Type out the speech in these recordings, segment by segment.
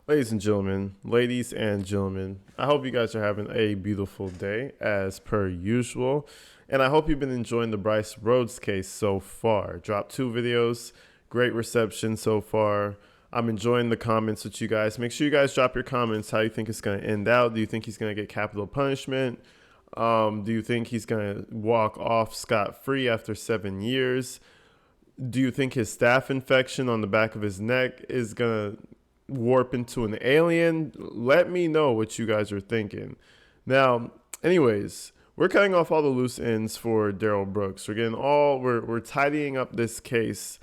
Ladies and gentlemen, I hope you guys are having a beautiful day as per usual. And I hope you've been enjoying the Bryce Rhodes case so far. Dropped 2 videos, great reception so far. I'm enjoying the comments with you guys. Make sure you guys drop your comments how you think it's going to end out. Do you think he's going to get capital punishment? Do you think he's going to walk off scot-free after 7 years? Do you think his staph infection on the back of his neck is going to warp into an alien? Let me know what you guys are thinking. Now, anyways, we're cutting off all the loose ends for Darrell Brooks. We're tidying up this case.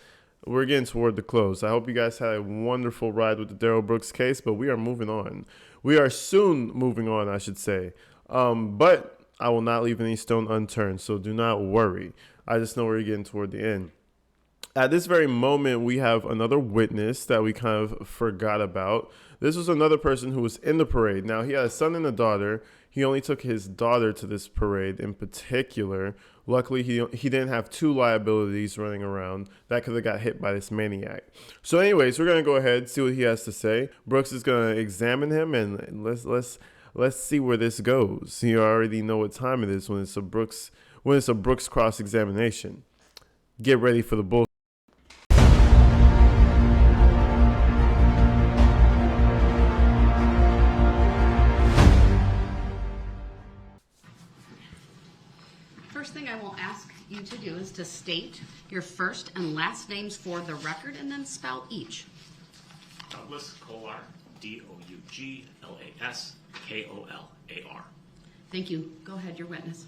We're getting toward the close. I hope you guys had a wonderful ride with the Darrell Brooks case, but we are moving on. We are soon moving on, I should say. But I will not leave any stone unturned, so do not worry. I just know we're getting toward the end. At this very moment, we have another witness that we kind of forgot about. This was another person who was in the parade. Now, he had a son and a daughter. He only took his daughter to this parade in particular. Luckily, he didn't have 2 liabilities running around that could have got hit by this maniac. So anyways, we're going to go ahead and see what he has to say. Brooks is going to examine him, and let's see where this goes. You already know what time it is when it's a Brooks cross-examination. Get ready for the bull. First thing I will ask you to do is to state your first and last names for the record and then spell each. Douglas Kolar, Douglaskolar. Thank you. Go ahead, your witness.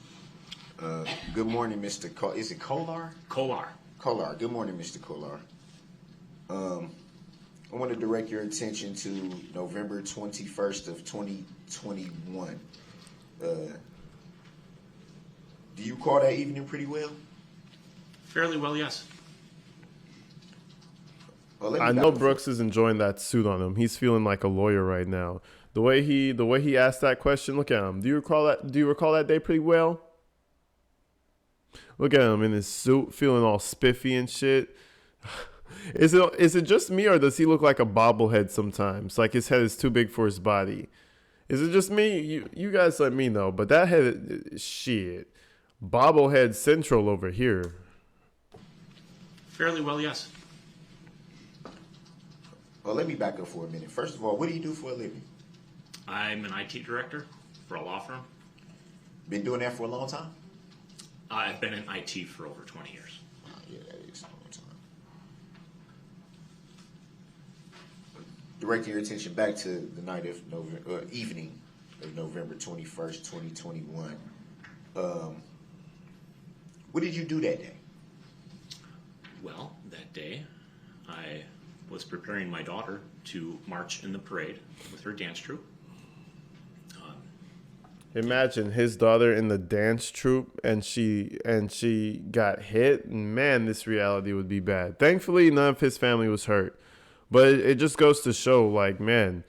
Good morning, Mr. Is it Kolar? Kolar. Kolar. Good morning, Mr. Kolar. I want to direct your attention to November 21st of 2021. Do you recall that evening pretty well? Fairly well, yes. Well, I know Brooks is enjoying that suit on him. He's feeling like a lawyer right now. The way he asked that question, look at him. Do you recall that day pretty well? Look at him in his suit, feeling all spiffy and shit. Is it just me, or does he look like a bobblehead sometimes? Like his head is too big for his body. Is it just me? You guys let me know. But that head, shit. Bobblehead Central over here. Fairly well, yes. Well, let me back up for a minute. First of all, what do you do for a living? I'm an IT director for a law firm. Been doing that for a long time? I've been in IT for over 20 years. Yeah, that is a long time. Directing your attention back to the night of evening of November 21st, 2021. What did you do that day? Well, that day, I was preparing my daughter to march in the parade with her dance troupe. Imagine his daughter in the dance troupe and she got hit. Man, this reality would be bad. Thankfully, none of his family was hurt. But it just goes to show, like, man,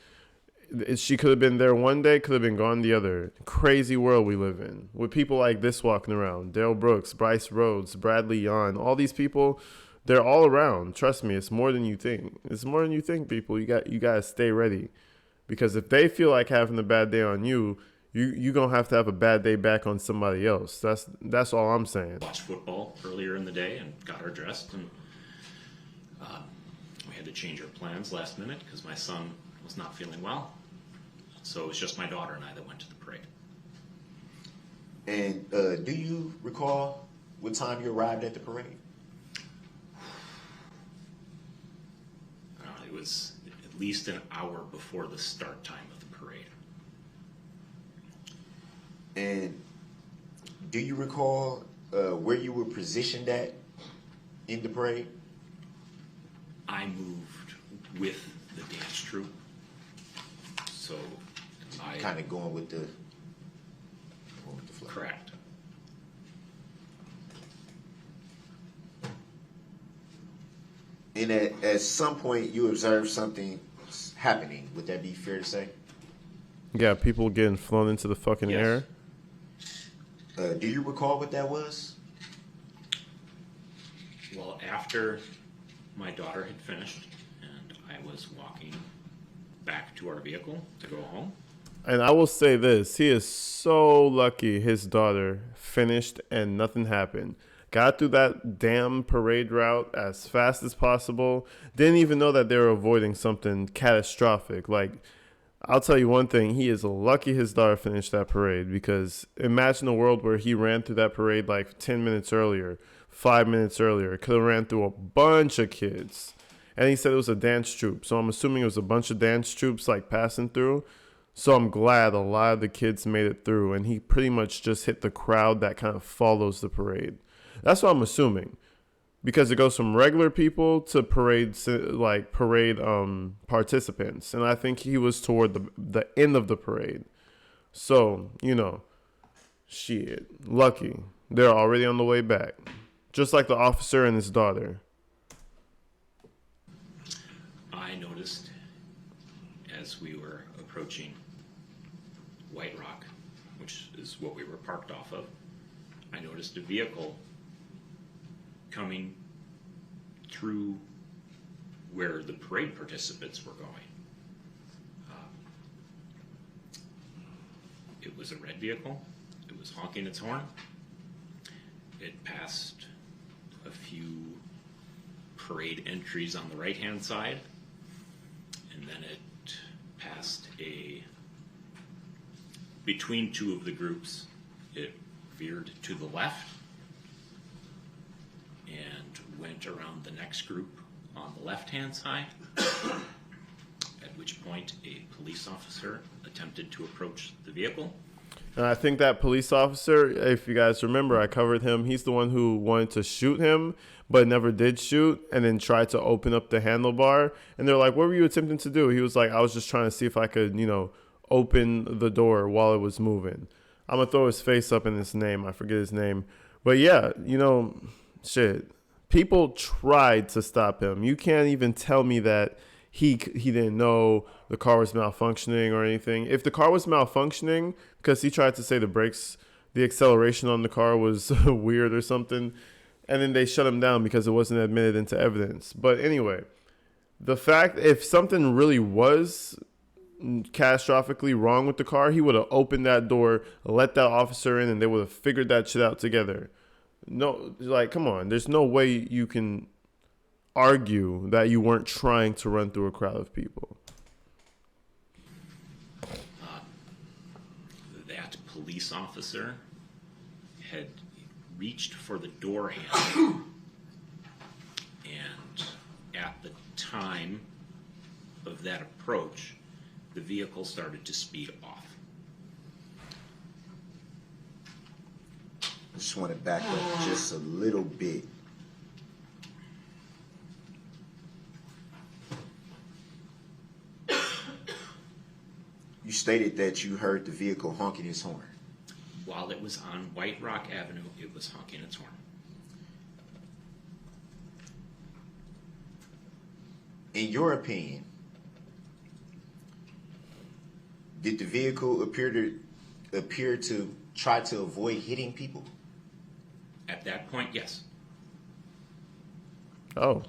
she could have been there one day, could have been gone the other. Crazy world we live in with people like this walking around. Darrell Brooks, Bryce Rhodes, Bradley Yon, all these people, they're all around. Trust me, it's more than you think. It's more than you think, people. You got to stay ready. Because if they feel like having a bad day on you, you're going to have a bad day back on somebody else. That's all I'm saying. Watched football earlier in the day and got her dressed. And we had to change our plans last minute because my son was not feeling well. So it was just my daughter and I that went to the parade. And do you recall what time you arrived at the parade? It was at least an hour before the start time of the parade. And do you recall where you were positioned at in the parade? I moved with the dance troupe. So I kind of going with the flow. Correct. And at some point you observed something happening. Would that be fair to say? Yeah, people getting flown into the fucking Yes. air. Do you recall what that was? Well, after my daughter had finished and I was walking back to our vehicle to go home. And I will say this, he is so lucky his daughter finished and nothing happened. Got through that damn parade route as fast as possible. Didn't even know that they were avoiding something catastrophic. Like, I'll tell you one thing, he is lucky his daughter finished that parade, because imagine a world where he ran through that parade like 10 minutes earlier, 5 minutes earlier. Could have ran through a bunch of kids. And he said it was a dance troupe. So I'm assuming it was a bunch of dance troops like passing through. So I'm glad a lot of the kids made it through, and he pretty much just hit the crowd that kind of follows the parade. That's what I'm assuming, because it goes from regular people to parade participants, and I think he was toward the end of the parade. So, shit, lucky. They're already on the way back, just like the officer and his daughter. I noticed as we were approaching White Rock, which is what we were parked off of, I noticed a vehicle coming through where the parade participants were going. It was a red vehicle. It was honking its horn. It passed a few parade entries on the right-hand side, and then it passed between two of the groups. It veered to the left and went around the next group on the left-hand side, at which point a police officer attempted to approach the vehicle. And I think that police officer, if you guys remember, I covered him. He's the one who wanted to shoot him, but never did shoot, and then tried to open up the handlebar. And they're like, what were you attempting to do? He was like, I was just trying to see if I could, open the door while it was moving. I'm going to throw his face up in his name. I forget his name. But yeah, shit. People tried to stop him. You can't even tell me that he didn't know the car was malfunctioning or anything. If the car was malfunctioning because he tried to say the acceleration on the car was weird or something, and then they shut him down because it wasn't admitted into evidence. But anyway, the fact, if something really was catastrophically wrong with the car, he would have opened that door, let that officer in, and they would have figured that shit out together. No, come on. There's no way you can argue that you weren't trying to run through a crowd of people. That police officer had reached for the door handle, and at the time of that approach, the vehicle started to speed off. I just want to back up just a little bit. You stated that you heard the vehicle honking its horn. While it was on White Rock Avenue, it was honking its horn. In your opinion, did the vehicle appear to try to avoid hitting people? At that point, yes. Oh.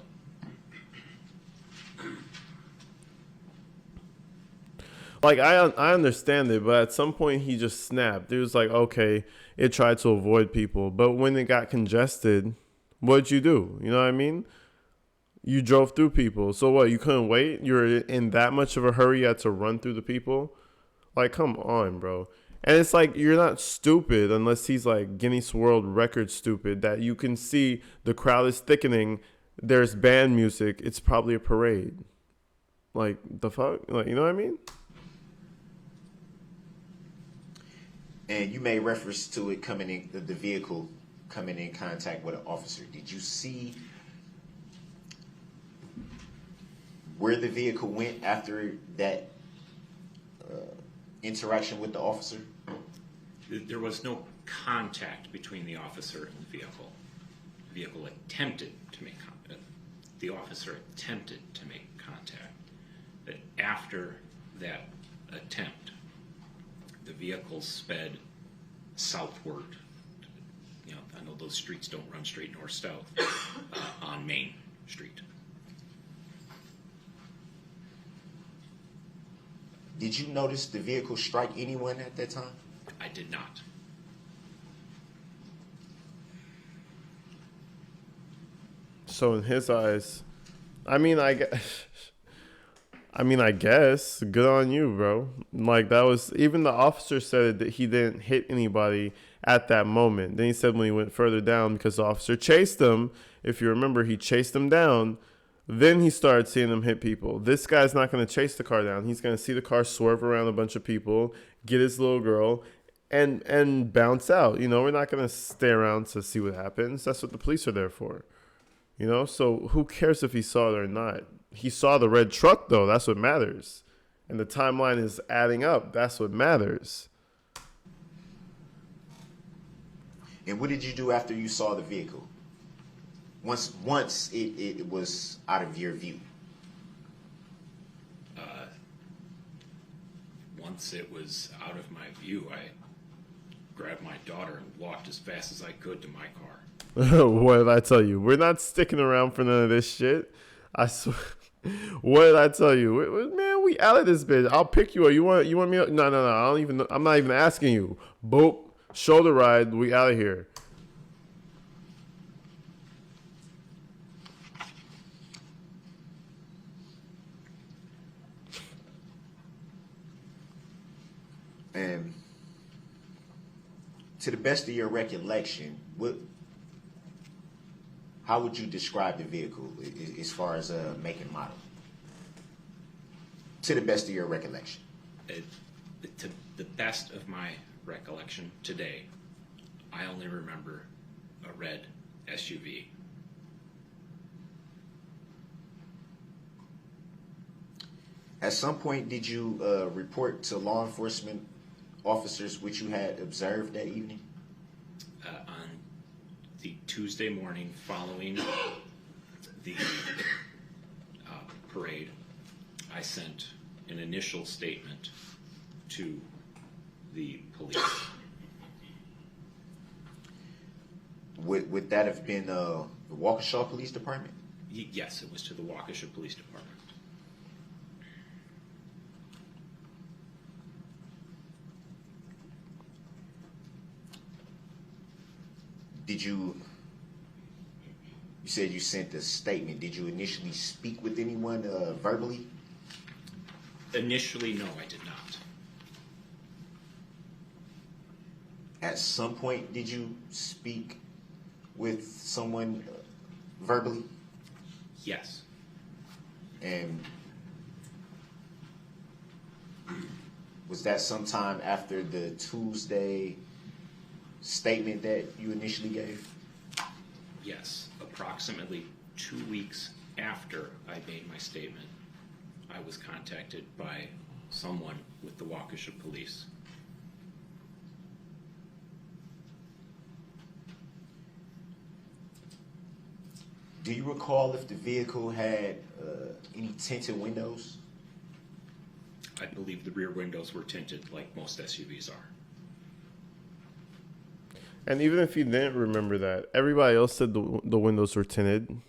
Like, I understand it, but at some point he just snapped. It was like, okay, it tried to avoid people. But when it got congested, what'd you do? You know what I mean? You drove through people. So what, you couldn't wait? You were in that much of a hurry you had to run through the people? Like, come on, bro. And it's like, you're not stupid unless he's like Guinness World Record stupid, that you can see the crowd is thickening. There's band music. It's probably a parade. Like, the fuck? Like, you know what I mean? And you made reference to it coming in, the vehicle coming in contact with an officer. Did you see where the vehicle went after that interaction with the officer? There was no contact between the officer and the vehicle. The vehicle attempted to make contact. The officer attempted to make contact. But after that attempt, the vehicle sped southward. I know those streets don't run straight north-south on Main Street. Did you notice the vehicle strike anyone at that time? I did not. So in his eyes, I mean, I guess good on you, bro. Like that was even the officer said that he didn't hit anybody at that moment. Then he said when he went further down because the officer chased him. If you remember, he chased him down. Then he started seeing him hit people. This guy's not going to chase the car down. He's going to see the car swerve around a bunch of people, get his little girl, and bounce out. You know, we're not going to stay around to see what happens. That's what the police are there for. You know, so who cares if he saw it or not? He saw the red truck, though. That's what matters. And the timeline is adding up. That's what matters. And what did you do after you saw the vehicle? Once it was out of your view. Once it was out of my view, I grabbed my daughter and walked as fast as I could to my car. What did I tell you? We're not sticking around for none of this shit. I swear. What did I tell you? Man, we out of this bitch. I'll pick you up. You want me? No. I don't even. I'm not even asking you. Boop. Shoulder ride. We out of here. And to the best of your recollection, how would you describe the vehicle as far as make and model? To the best of your recollection. To the best of my recollection today, I only remember a red SUV. At some point, did you report to law enforcement officers what you had observed that evening? On the Tuesday morning following the parade, I sent an initial statement to the police. Would that have been the Waukesha Police Department? Yes, it was to the Waukesha Police Department. Did you said you sent a statement. Did you initially speak with anyone verbally? Initially, no, I did not. At some point, did you speak with someone verbally? Yes. And was that sometime after the Tuesday statement that you initially gave? Yes. Approximately 2 weeks after I made my statement, I was contacted by someone with the Waukesha Police. Do you recall if the vehicle had any tinted windows? I believe the rear windows were tinted like most SUVs are. And even if you didn't remember that, everybody else said the windows were tinted.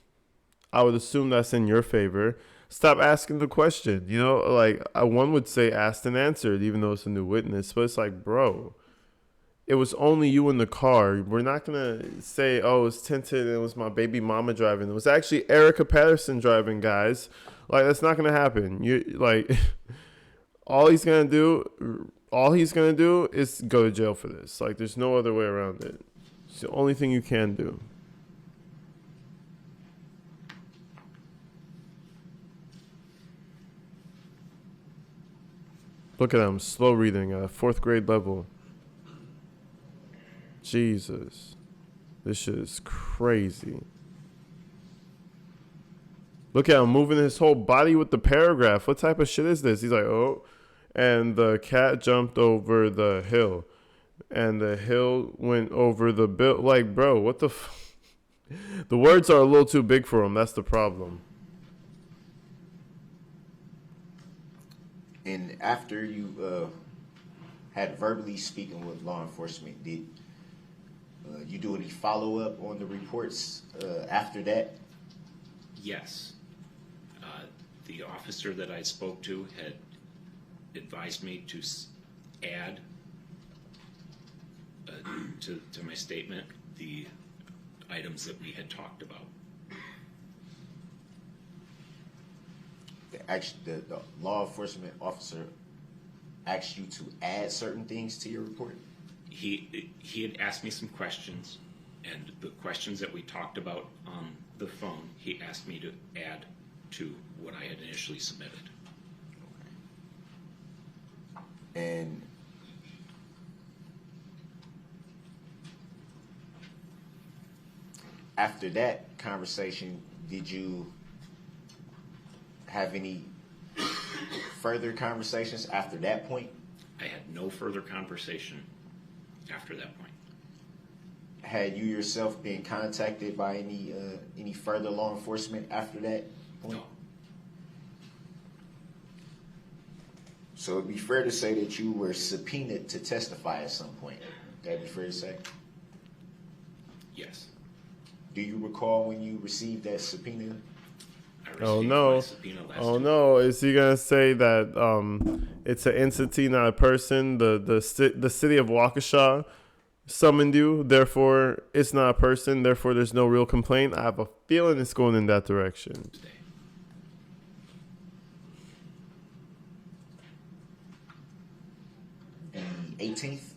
I would assume that's in your favor. Stop asking the question. You know, like one would say asked and answered, even though it's a new witness. But it's like, bro, it was only you in the car. We're not going to say, oh, it's tinted and it was my baby mama driving. It was actually Erica Patterson driving, guys. Like, that's not going to happen. You like, all he's going to do is go to jail for this. Like, there's no other way around it. It's the only thing you can do. Look at him, slow reading at a 4th grade level. Jesus. This shit is crazy. Look at him moving his whole body with the paragraph. What type of shit is this? He's like, oh. And the cat jumped over the hill. And the hill went over the bill. Like, bro, what the The words are a little too big for him. That's the problem. And after you had verbally speaking with law enforcement, did you do any follow-up on the reports after that? Yes. The officer that I spoke to had advised me to add to my statement the items that we had talked about. The law enforcement officer asked you to add certain things to your report? He had asked me some questions, and the questions that we talked about on the phone, he asked me to add to what I had initially submitted. And after that conversation, did you have any further conversations after that point? I had no further conversation after that point. Had you yourself been contacted by any further law enforcement after that point? No. So it'd be fair to say that you were subpoenaed to testify at some point. That'd be fair to say? Yes. Do you recall when you received that subpoena? I received Oh no! my subpoena last Oh week. no! Is he gonna say that it's an entity, not a person? The city of Waukesha summoned you, therefore it's not a person. Therefore, there's no real complaint. I have a feeling it's going in that direction. Tuesday. The 18th?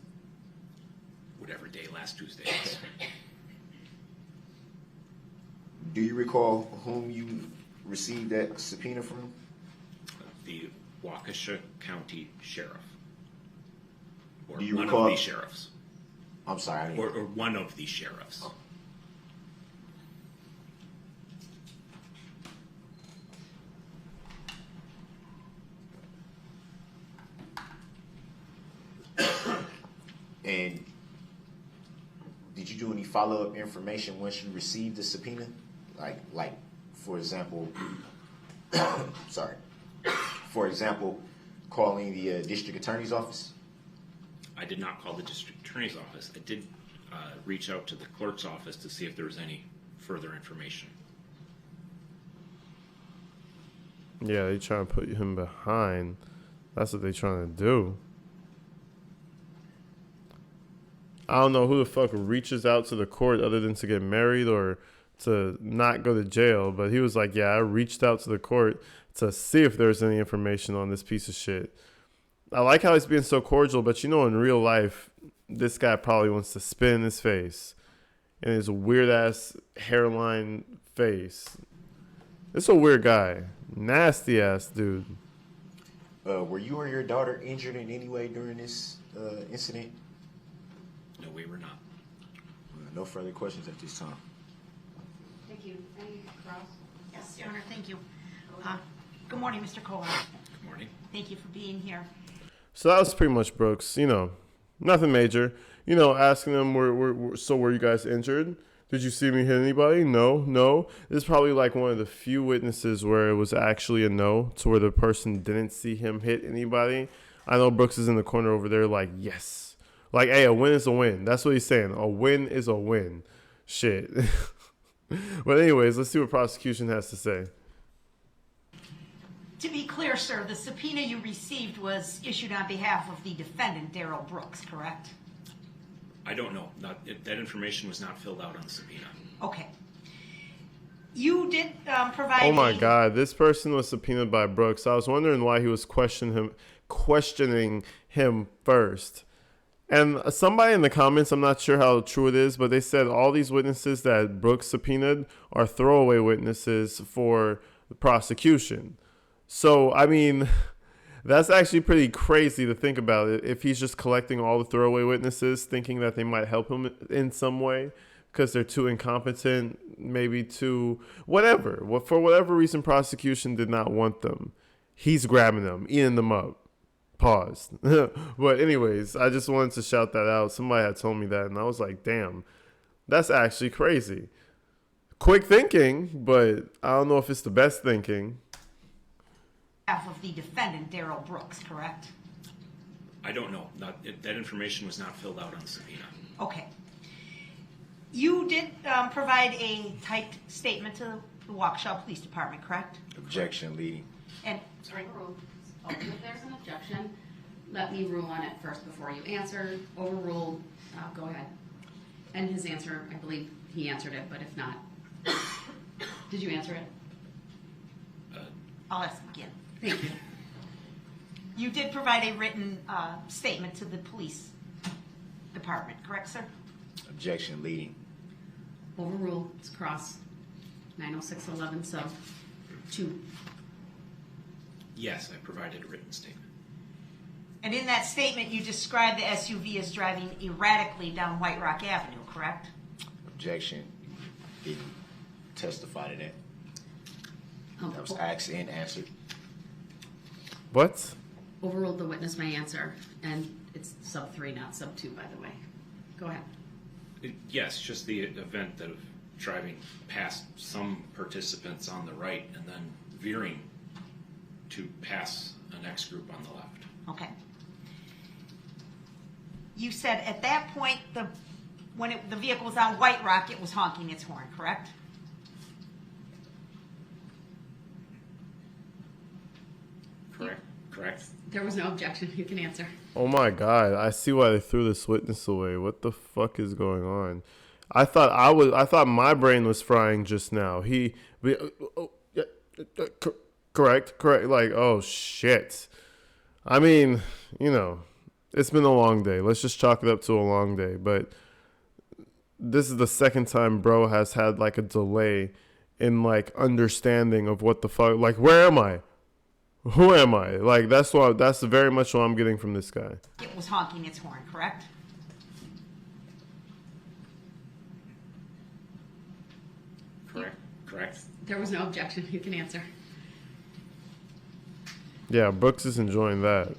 Whatever day last Tuesday was. Do you recall whom you received that subpoena from? The Waukesha County Sheriff. Or Do you one recall- of the sheriffs. I'm sorry. I didn't- Or one of the sheriffs. And did you do any follow-up information once you received the subpoena? Like, for example, sorry. For example, calling the district attorney's office? I did not call the district attorney's office. I did reach out to the clerk's office to see if there was any further information. Yeah, they trying to put him behind. That's what they trying to do. I don't know who the fuck reaches out to the court other than to get married or to not go to jail. But he was like, yeah, I reached out to the court to see if there's any information on this piece of shit. I like how he's being so cordial, but you know, in real life, this guy probably wants to spin his face and his weird ass hairline face. It's a weird guy. Nasty ass dude. Were you or your daughter injured in any way during this incident? No, we were not. No further questions at this time. Thank you. Any cross? Yes, Your Honor, thank you. Good morning, Mr. Kohler. Good morning. Thank you for being here. So that was pretty much Brooks. You know, nothing major. You know, asking them, were you guys injured? Did you see me hit anybody? No. This is probably like one of the few witnesses where it was actually a no, to where the person didn't see him hit anybody. I know Brooks is in the corner over there like, yes. Like, hey, a win is a win. That's what he's saying. A win is a win. Shit. But anyways, let's see what prosecution has to say. To be clear, sir, the subpoena you received was issued on behalf of the defendant, Darrell Brooks, correct? I don't know. That information was not filled out on the subpoena. Okay. You did provide Oh my God, this person was subpoenaed by Brooks. I was wondering why he was questioning him first. And somebody in the comments, I'm not sure how true it is, but they said all these witnesses that Brooks subpoenaed are throwaway witnesses for the prosecution. So, I mean, that's actually pretty crazy to think about it. If he's just collecting all the throwaway witnesses, thinking that they might help him in some way because they're too incompetent, maybe too whatever. For whatever reason, prosecution did not want them. He's grabbing them, eating them up. Paused. But anyways, I just wanted to shout that out. Somebody had told me that, and I was like, damn, that's actually crazy. Quick thinking, but I don't know if it's the best thinking. behalf of the defendant, Darrell Brooks, correct? I don't know. That information was not filled out on the subpoena. Okay. You did provide a typed statement to the Waukesha Police Department, correct? Objection, leading. And Oh, if there's an objection, let me rule on it first before you answer. Overruled, go ahead. And his answer, I believe he answered it, but if not, did you answer it? I'll ask again. Thank you. You did provide a written statement to the police department, correct, sir? Objection leading. Overruled, it's cross. 90611 sub 2. Yes, I provided a written statement. And in that statement, you described the SUV as driving erratically down White Rock Avenue, correct? Objection. Didn't testify to that. That was asked and answered. What? Overruled, the witness may answer. And it's sub 3, not sub 2, by the way. Go ahead. Yes, just the event of driving past some participants on the right and then veering to pass a next group on the left. Okay. You said at that point, when the vehicle was on White Rock, it was honking its horn, correct? Correct. There was no objection. You can answer. Oh my God! I see why they threw this witness away. What the fuck is going on? I thought my brain was frying just now. Correct. Like, oh shit. I mean, it's been a long day. Let's just chalk it up to a long day. But this is the second time bro has had like a delay in like understanding of what the fuck. Like, where am I? Who am I? Like, that's very much what I'm getting from this guy. It was honking its horn, correct? Correct. There was no objection. You can answer. Yeah, Brooks is enjoying that.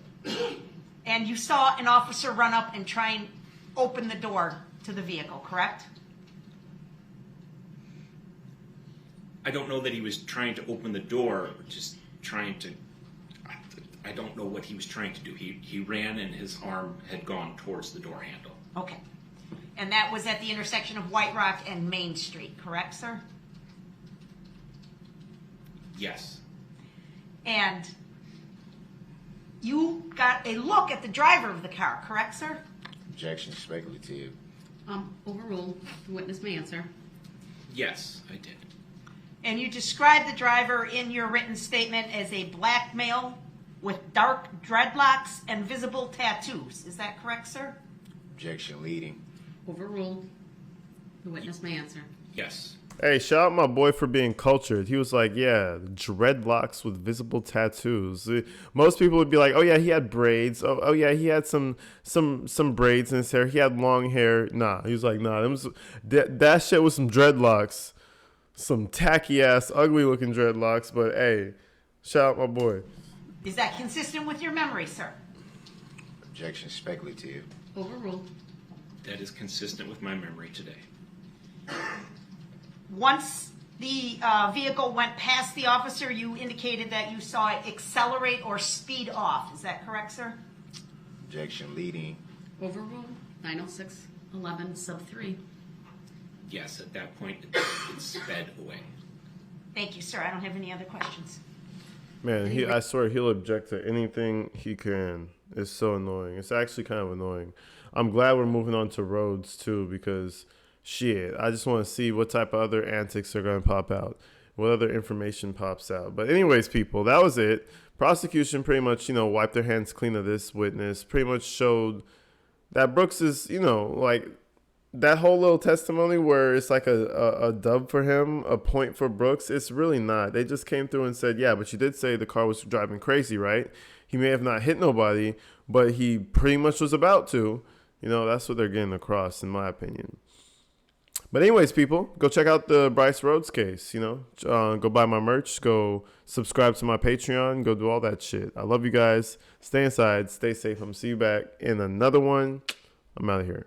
And you saw an officer run up and try and open the door to the vehicle, correct? I don't know that he was trying to open the door, just trying to. I don't know what he was trying to do. He ran and his arm had gone towards the door handle. Okay. And that was at the intersection of White Rock and Main Street, correct, sir? Yes. And you got a look at the driver of the car, correct, sir? Objection speculative. Overruled. The witness may answer. Yes, I did. And you described the driver in your written statement as a black male with dark dreadlocks and visible tattoos. Is that correct, sir? Objection leading. Overruled. The witness may answer. Yes. Hey, shout out my boy for being cultured. He was like, yeah, dreadlocks with visible tattoos. Most people would be like, oh yeah, he had braids. Oh yeah, he had some braids in his hair. He had long hair. Nah, he was like, nah, that shit was some dreadlocks. Some tacky ass, ugly looking dreadlocks. But hey, shout out my boy. Is that consistent with your memory, sir? Objection speculative. Overruled. That is consistent with my memory today. Once the vehicle went past the officer, you indicated that you saw it accelerate or speed off. Is that correct, sir? Objection leading. Overruled. 90611 sub 3. Yes, at that point, it sped away. Thank you, sir. I don't have any other questions. Man, I swear he'll object to anything he can. It's so annoying. It's actually kind of annoying. I'm glad we're moving on to roads too, because shit, I just want to see what type of other antics are going to pop out, what other information pops out. But anyways, people, that was it. Prosecution pretty much, wiped their hands clean of this witness, pretty much showed that Brooks is, like that whole little testimony where it's like a dub for him, a point for Brooks. It's really not. They just came through and said, yeah, but you did say the car was driving crazy, right? He may have not hit nobody, but he pretty much was about to. That's what they're getting across, in my opinion. But anyways, people, go check out the Bryce Rhodes case, go buy my merch, go subscribe to my Patreon, go do all that shit. I love you guys. Stay inside, stay safe. I'm see you back in another one. I'm out of here.